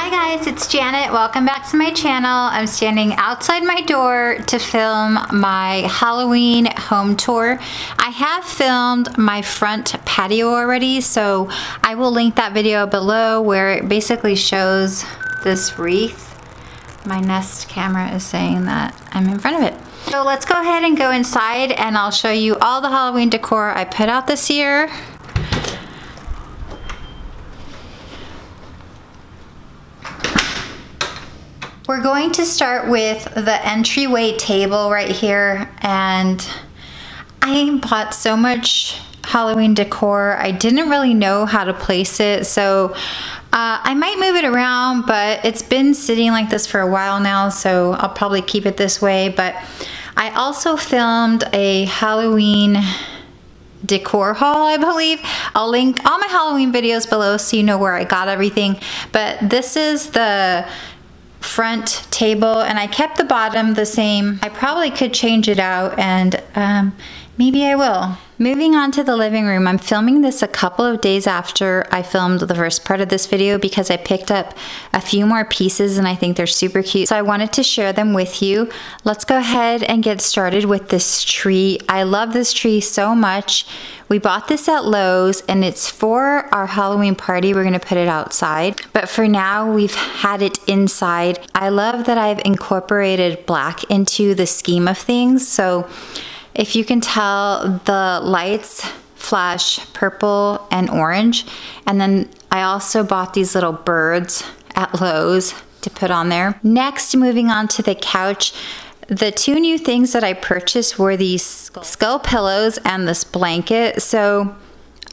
Hi guys, it's Janet. Welcome back to my channel. I'm standing outside my door to film my Halloween home tour. I have filmed my front patio already, so I will link that video below where it basically shows this wreath. My Nest camera is saying that I'm in front of it. So let's go ahead and go inside and I'll show you all the Halloween decor I put out this year. We're going to start with the entryway table right here, and I bought so much Halloween decor. I didn't really know how to place it, so I might move it around, but it's been sitting like this for a while now, so I'll probably keep it this way. But I also filmed a Halloween decor haul, I believe. I'll link all my Halloween videos below so you know where I got everything. But this is the front table, and I kept the bottom the same. I probably could change it out, and maybe I will. Moving on to the living room, I'm filming this a couple of days after I filmed the first part of this video because I picked up a few more pieces and I think they're super cute. So I wanted to share them with you. Let's go ahead and get started with this tree. I love this tree so much. We bought this at Lowe's and it's for our Halloween party. We're gonna put it outside, but for now we've had it inside. I love that I've incorporated black into the scheme of things. So if you can tell, the lights flash purple and orange. And then I also bought these little birds at Lowe's to put on there. Next, moving on to the couch. The two new things that I purchased were these skull pillows and this blanket. So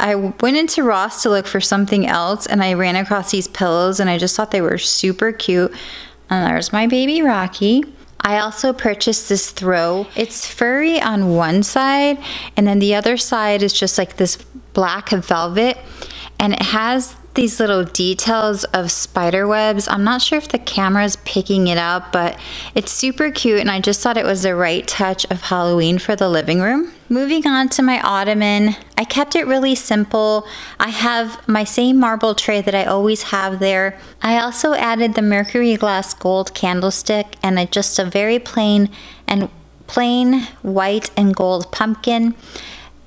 I went into Ross to look for something else and I ran across these pillows and I just thought they were super cute. And there's my baby Rocky. I also purchased this throw. It's furry on one side and then the other side is just like this black velvet, and it has these little details of spider webs. I'm not sure if the camera's picking it up, but it's super cute and I just thought it was the right touch of Halloween for the living room. Moving on to my ottoman, I kept it really simple. I have my same marble tray that I always have there. I also added the mercury glass gold candlestick and just a very plain white and gold pumpkin.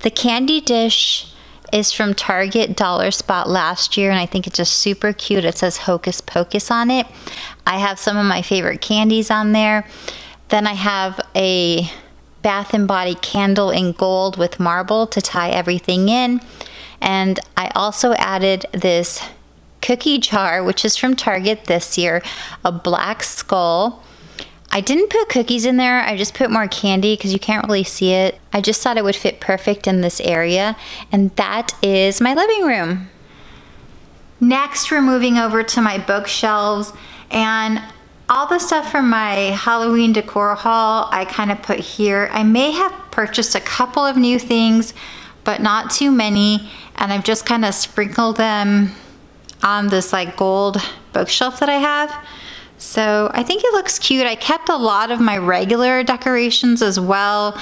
The candy dish is from Target Dollar Spot last year and I think it's just super cute. It says Hocus Pocus on it. I have some of my favorite candies on there. Then I have a Bath and Body candle in gold with marble to tie everything in. And I also added this cookie jar, which is from Target this year, a black skull. I didn't put cookies in there, I just put more candy because you can't really see it. I just thought it would fit perfect in this area, and that is my living room. Next, we're moving over to my bookshelves, and all the stuff from my Halloween decor haul I kind of put here. I may have purchased a couple of new things, but not too many, and I've just kind of sprinkled them on this like gold bookshelf that I have. So I think it looks cute. I kept a lot of my regular decorations as well,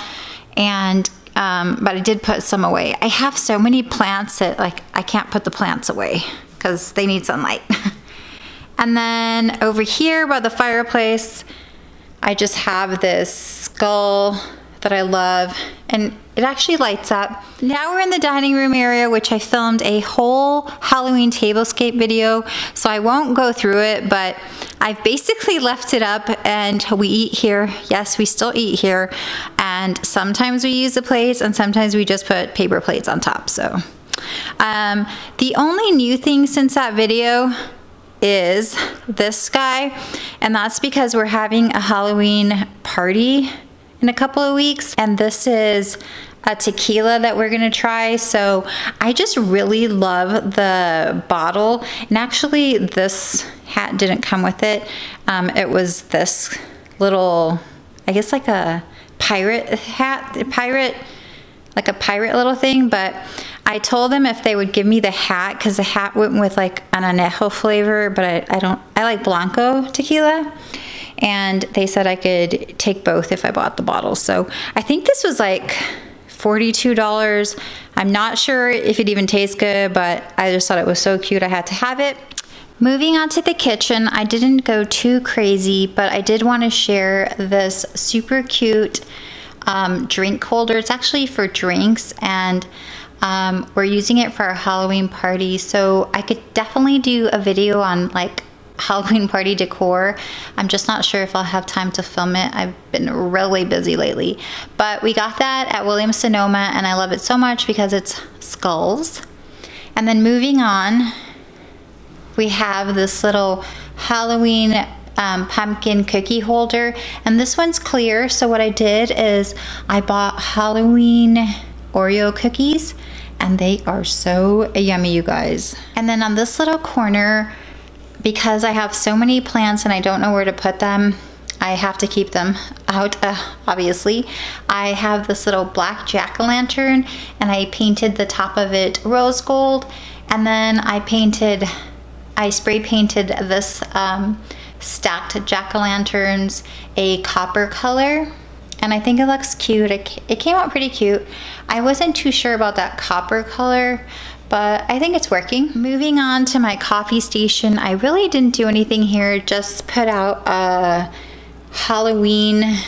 and but I did put some away. I have so many plants that like I can't put the plants away because they need sunlight. And then over here by the fireplace, I just have this skull that I love, and it actually lights up. Now we're in the dining room area, which I filmed a whole Halloween tablescape video, so I won't go through it, but I've basically left it up and we eat here. Yes, we still eat here, and sometimes we use the plates and sometimes we just put paper plates on top. So the only new thing since that video is this guy, and that's because we're having a Halloween party in a couple of weeks, and this is a tequila that we're gonna try. So I just really love the bottle, and actually this hat didn't come with it. It was this little, I guess like a pirate hat, like a pirate little thing, but I told them if they would give me the hat, because the hat went with like an anejo flavor, but I like Blanco tequila. And they said I could take both if I bought the bottle. So I think this was like $42. I'm not sure if it even tastes good, but I just thought it was so cute I had to have it. Moving on to the kitchen, I didn't go too crazy, but I did want to share this super cute drink holder. It's actually for drinks, and we're using it for our Halloween party. So I could definitely do a video on like Halloween party decor. I'm just not sure if I'll have time to film it. I've been really busy lately. But we got that at Williams-Sonoma, and I love it so much because it's skulls. And then moving on, we have this little Halloween pumpkin cookie holder, and this one's clear. So what I did is I bought Halloween Oreo cookies, and they are so yummy, you guys. And then on this little corner, because I have so many plants and I don't know where to put them, I have to keep them out, obviously. I have this little black jack-o'-lantern, and I painted the top of it rose gold, and then I spray painted this stacked jack-o'-lanterns a copper color, and I think it looks cute. It came out pretty cute. I wasn't too sure about that copper color, but I think it's working. Moving on to my coffee station, I really didn't do anything here, just put out a Halloween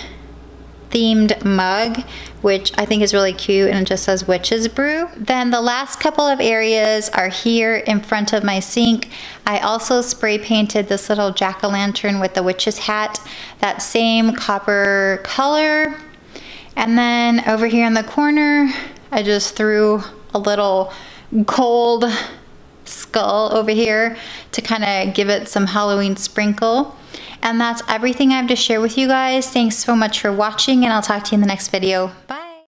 themed mug, which I think is really cute, and it just says Witch's Brew. Then the last couple of areas are here in front of my sink. I also spray painted this little jack-o'-lantern with the witch's hat, that same copper color. And then over here in the corner, I just threw a little gold skull over here to kind of give it some Halloween sprinkle. And that's everything I have to share with you guys. Thanks so much for watching, and I'll talk to you in the next video. Bye.